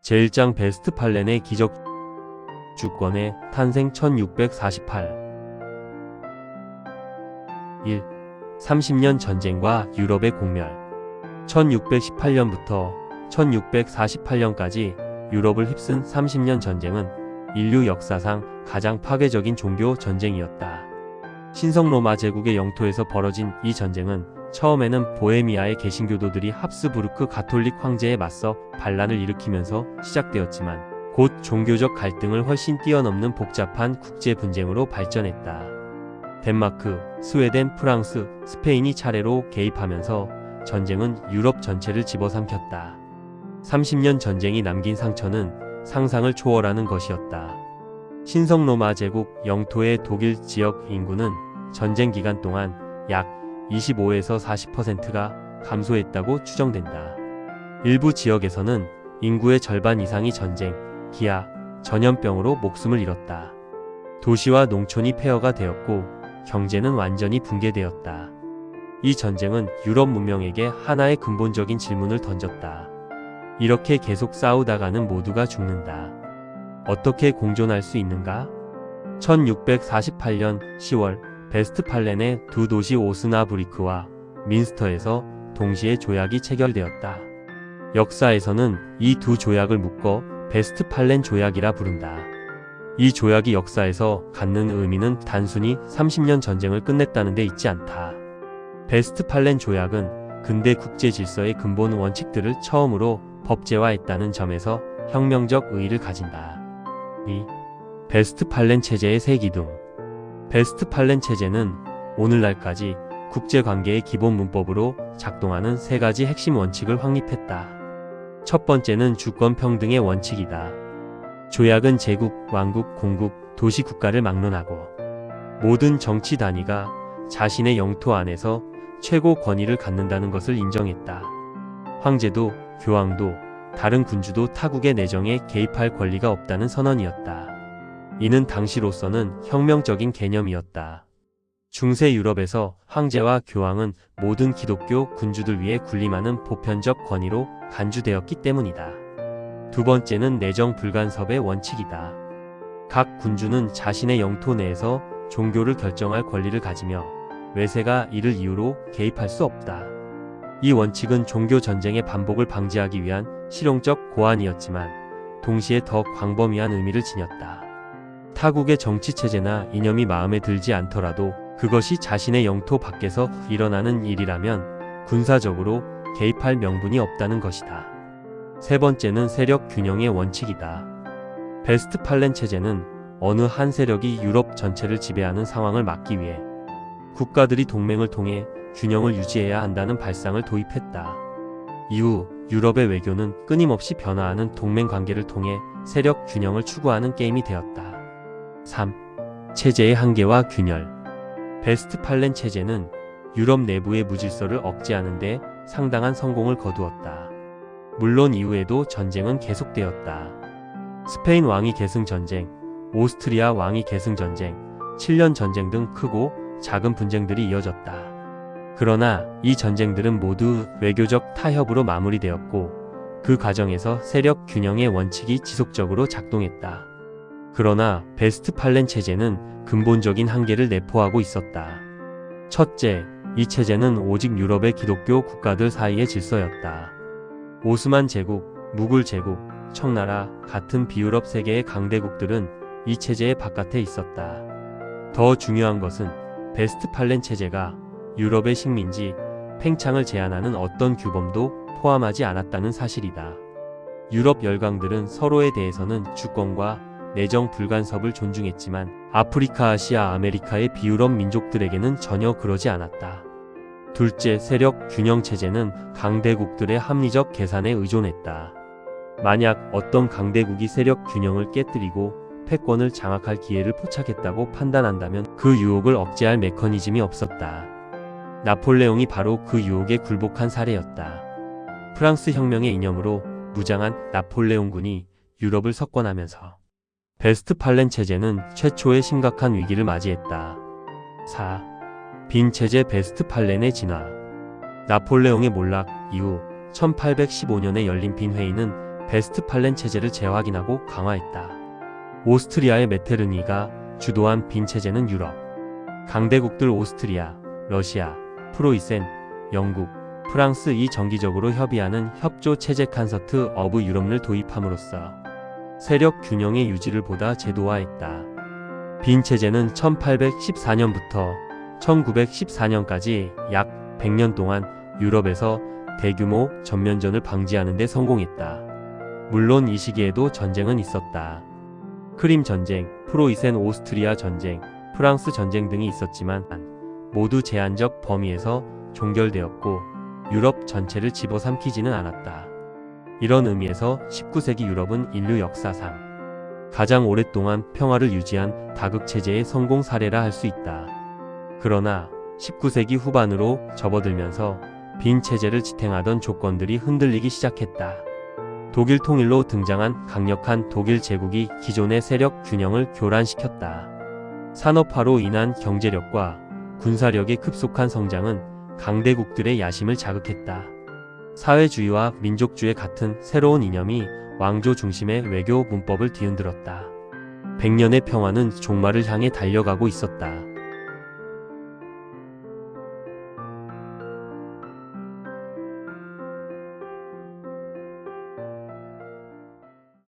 제1장 베스트팔렌의 기적 주권의 탄생 1648 1. 30년 전쟁과 유럽의 공멸 1618년부터 1648년까지 유럽을 휩쓴 30년 전쟁은 인류 역사상 가장 파괴적인 종교 전쟁이었다. 신성로마 제국의 영토에서 벌어진 이 전쟁은 처음에는 보헤미아의 개신교도들이 합스부르크 가톨릭 황제에 맞서 반란을 일으키면서 시작되었지만 곧 종교적 갈등을 훨씬 뛰어넘는 복잡한 국제 분쟁으로 발전했다. 덴마크, 스웨덴, 프랑스, 스페인이 차례로 개입하면서 전쟁은 유럽 전체를 집어삼켰다. 30년 전쟁이 남긴 상처는 상상을 초월하는 것이었다. 신성로마 제국 영토의 독일 지역 인구는 전쟁 기간 동안 약 25에서 40%가 감소했다고 추정된다. 일부 지역에서는 인구의 절반 이상이 전쟁, 기아, 전염병으로 목숨을 잃었다. 도시와 농촌이 폐허가 되었고 경제는 완전히 붕괴되었다. 이 전쟁은 유럽 문명에게 하나의 근본적인 질문을 던졌다. 이렇게 계속 싸우다가는 모두가 죽는다. 어떻게 공존할 수 있는가? 1648년 10월 베스트팔렌의 두 도시 오스나브리크와 민스터에서 동시에 조약이 체결되었다. 역사에서는 이 두 조약을 묶어 베스트팔렌 조약이라 부른다. 이 조약이 역사에서 갖는 의미는 단순히 30년 전쟁을 끝냈다는 데 있지 않다. 베스트팔렌 조약은 근대 국제 질서의 근본 원칙들을 처음으로 법제화했다는 점에서 혁명적 의의를 가진다. 2. 베스트팔렌 체제의 세 기둥. 베스트팔렌 체제는 오늘날까지 국제관계의 기본 문법으로 작동하는 세 가지 핵심 원칙을 확립했다. 첫 번째는 주권 평등의 원칙이다. 조약은 제국, 왕국, 공국, 도시 국가를 막론하고 모든 정치 단위가 자신의 영토 안에서 최고 권위를 갖는다는 것을 인정했다. 황제도, 교황도, 다른 군주도 타국의 내정에 개입할 권리가 없다는 선언이었다. 이는 당시로서는 혁명적인 개념이었다. 중세 유럽에서 황제와 교황은 모든 기독교 군주들 위에 군림하는 보편적 권위로 간주되었기 때문이다. 두 번째는 내정 불간섭의 원칙이다. 각 군주는 자신의 영토 내에서 종교를 결정할 권리를 가지며 외세가 이를 이유로 개입할 수 없다. 이 원칙은 종교 전쟁의 반복을 방지하기 위한 실용적 고안이었지만 동시에 더 광범위한 의미를 지녔다. 타국의 정치체제나 이념이 마음에 들지 않더라도 그것이 자신의 영토 밖에서 일어나는 일이라면 군사적으로 개입할 명분이 없다는 것이다. 세 번째는 세력 균형의 원칙이다. 베스트팔렌 체제는 어느 한 세력이 유럽 전체를 지배하는 상황을 막기 위해 국가들이 동맹을 통해 균형을 유지해야 한다는 발상을 도입했다. 이후 유럽의 외교는 끊임없이 변화하는 동맹 관계를 통해 세력 균형을 추구하는 게임이 되었다. 3. 체제의 한계와 균열. 베스트팔렌 체제는 유럽 내부의 무질서를 억제하는 데 상당한 성공을 거두었다. 물론 이후에도 전쟁은 계속되었다. 스페인 왕위 계승 전쟁, 오스트리아 왕위 계승 전쟁, 7년 전쟁 등 크고 작은 분쟁들이 이어졌다. 그러나 이 전쟁들은 모두 외교적 타협으로 마무리되었고 그 과정에서 세력 균형의 원칙이 지속적으로 작동했다. 그러나 베스트팔렌 체제는 근본적인 한계를 내포하고 있었다. 첫째, 이 체제는 오직 유럽의 기독교 국가들 사이의 질서였다. 오스만 제국, 무굴 제국, 청나라 같은 비유럽 세계의 강대국들은 이 체제의 바깥에 있었다. 더 중요한 것은 베스트팔렌 체제가 유럽의 식민지, 팽창을 제한하는 어떤 규범도 포함하지 않았다는 사실이다. 유럽 열강들은 서로에 대해서는 주권과 내정 불간섭을 존중했지만 아프리카, 아시아, 아메리카의 비유럽 민족들에게는 전혀 그러지 않았다. 둘째, 세력 균형 체제는 강대국들의 합리적 계산에 의존했다. 만약 어떤 강대국이 세력 균형을 깨뜨리고 패권을 장악할 기회를 포착했다고 판단한다면 그 유혹을 억제할 메커니즘이 없었다. 나폴레옹이 바로 그 유혹에 굴복한 사례였다. 프랑스 혁명의 이념으로 무장한 나폴레옹군이 유럽을 석권하면서 베스트팔렌 체제는 최초의 심각한 위기를 맞이했다. 4. 빈 체제 베스트팔렌의 진화. 나폴레옹의 몰락 이후 1815년에 열린 빈 회의는 베스트팔렌 체제를 재확인하고 강화했다. 오스트리아의 메테르니가 주도한 빈 체제는 유럽 강대국들 오스트리아, 러시아, 프로이센, 영국, 프랑스 이 정기적으로 협의하는 협조 체제 칸서트 어브 유럽을 도입함으로써 세력 균형의 유지를 보다 제도화했다. 빈 체제는 1814년부터 1914년까지 약 100년 동안 유럽에서 대규모 전면전을 방지하는 데 성공했다. 물론 이 시기에도 전쟁은 있었다. 크림 전쟁, 프로이센 오스트리아 전쟁, 프랑스 전쟁 등이 있었지만 모두 제한적 범위에서 종결되었고 유럽 전체를 집어삼키지는 않았다. 이런 의미에서 19세기 유럽은 인류 역사상 가장 오랫동안 평화를 유지한 다극체제의 성공 사례라 할 수 있다. 그러나 19세기 후반으로 접어들면서 빈 체제를 지탱하던 조건들이 흔들리기 시작했다. 독일 통일로 등장한 강력한 독일 제국이 기존의 세력 균형을 교란시켰다. 산업화로 인한 경제력과 군사력의 급속한 성장은 강대국들의 야심을 자극했다. 사회주의와 민족주의 같은 새로운 이념이 왕조 중심의 외교 문법을 뒤흔들었다. 100년의 평화는 종말을 향해 달려가고 있었다.